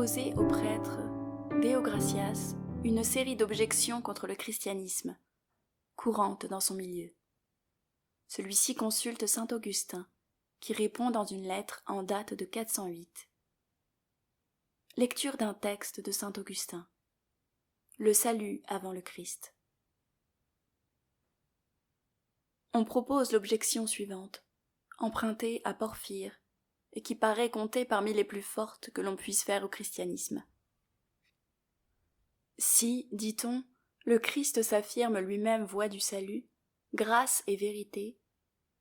posé au prêtre Déogracias une série d'objections contre le christianisme, courantes dans son milieu. Celui-ci consulte saint Augustin, qui répond dans une lettre en date de 408. Lecture d'un texte de saint Augustin. Le salut avant le Christ. On propose l'objection suivante, empruntée à Porphyre, et qui paraît compter parmi les plus fortes que l'on puisse faire au christianisme. Si, dit-on, le Christ s'affirme lui-même voie du salut, grâce et vérité,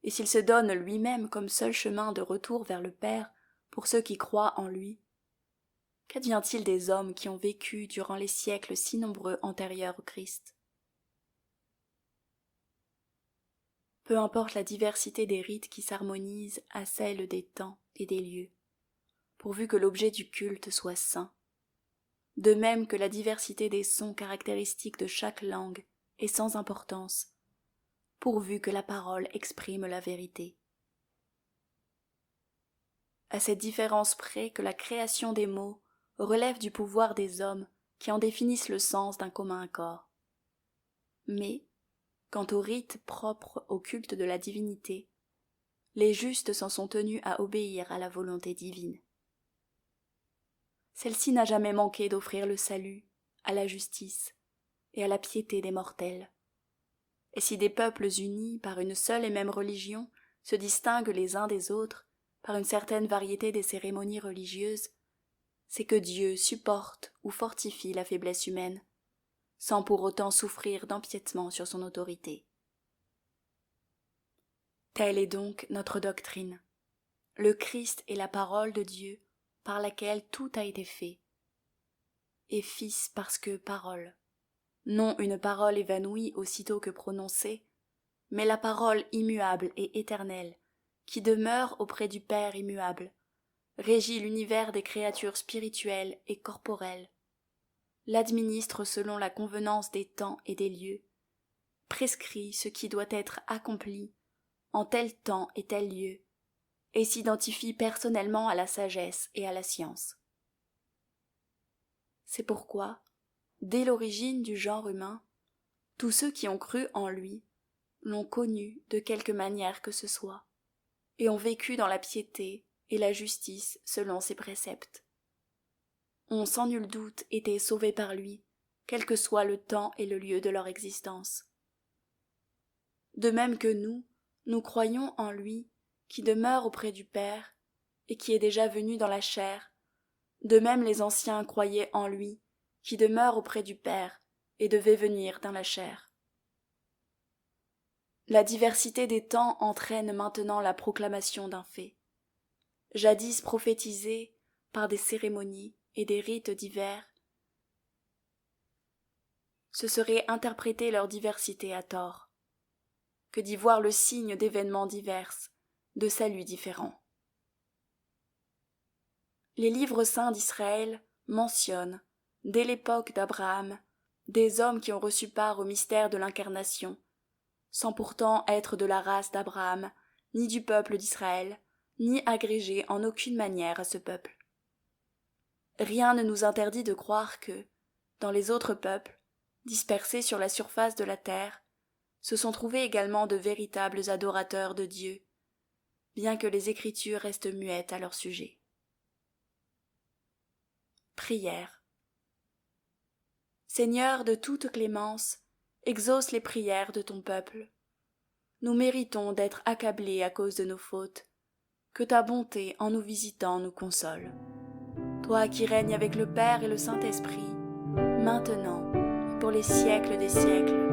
et s'il se donne lui-même comme seul chemin de retour vers le Père pour ceux qui croient en lui, qu'advient-il des hommes qui ont vécu durant les siècles si nombreux antérieurs au Christ? Peu importe la diversité des rites qui s'harmonisent à celle des temps et des lieux, pourvu que l'objet du culte soit saint, de même que la diversité des sons caractéristiques de chaque langue est sans importance, pourvu que la parole exprime la vérité. À cette différence près que la création des mots relève du pouvoir des hommes qui en définissent le sens d'un commun accord. Mais, quant aux rites propres au culte de la divinité, les justes s'en sont tenus à obéir à la volonté divine. Celle-ci n'a jamais manqué d'offrir le salut à la justice et à la piété des mortels. Et si des peuples unis par une seule et même religion se distinguent les uns des autres par une certaine variété des cérémonies religieuses, c'est que Dieu supporte ou fortifie la faiblesse humaine, sans pour autant souffrir d'empiétement sur son autorité. Telle est donc notre doctrine. Le Christ est la parole de Dieu par laquelle tout a été fait, et Fils parce que parole, non une parole évanouie aussitôt que prononcée, mais la parole immuable et éternelle, qui demeure auprès du Père immuable, régit l'univers des créatures spirituelles et corporelles, l'administre selon la convenance des temps et des lieux, prescrit ce qui doit être accompli en tel temps et tel lieu, et s'identifie personnellement à la sagesse et à la science. C'est pourquoi, dès l'origine du genre humain, tous ceux qui ont cru en lui l'ont connu de quelque manière que ce soit, et ont vécu dans la piété et la justice selon ses préceptes. Ont sans nul doute été sauvés par lui, quel que soit le temps et le lieu de leur existence. De même que nous croyons en lui, qui demeure auprès du Père, et qui est déjà venu dans la chair, de même les anciens croyaient en lui, qui demeure auprès du Père, et devait venir dans la chair. La diversité des temps entraîne maintenant la proclamation d'un fait. Jadis prophétisé par des cérémonies et des rites divers, ce serait interpréter leur diversité à tort, que d'y voir le signe d'événements divers, de saluts différents. Les livres saints d'Israël mentionnent, dès l'époque d'Abraham, des hommes qui ont reçu part au mystère de l'incarnation, sans pourtant être de la race d'Abraham, ni du peuple d'Israël, ni agrégés en aucune manière à ce peuple. Rien ne nous interdit de croire que, dans les autres peuples, dispersés sur la surface de la terre, se sont trouvés également de véritables adorateurs de Dieu, bien que les Écritures restent muettes à leur sujet. Prière. Seigneur de toute clémence, exauce les prières de ton peuple. Nous méritons d'être accablés à cause de nos fautes. Que ta bonté, en nous visitant, nous console. Toi qui règnes avec le Père et le Saint-Esprit, maintenant et pour les siècles des siècles.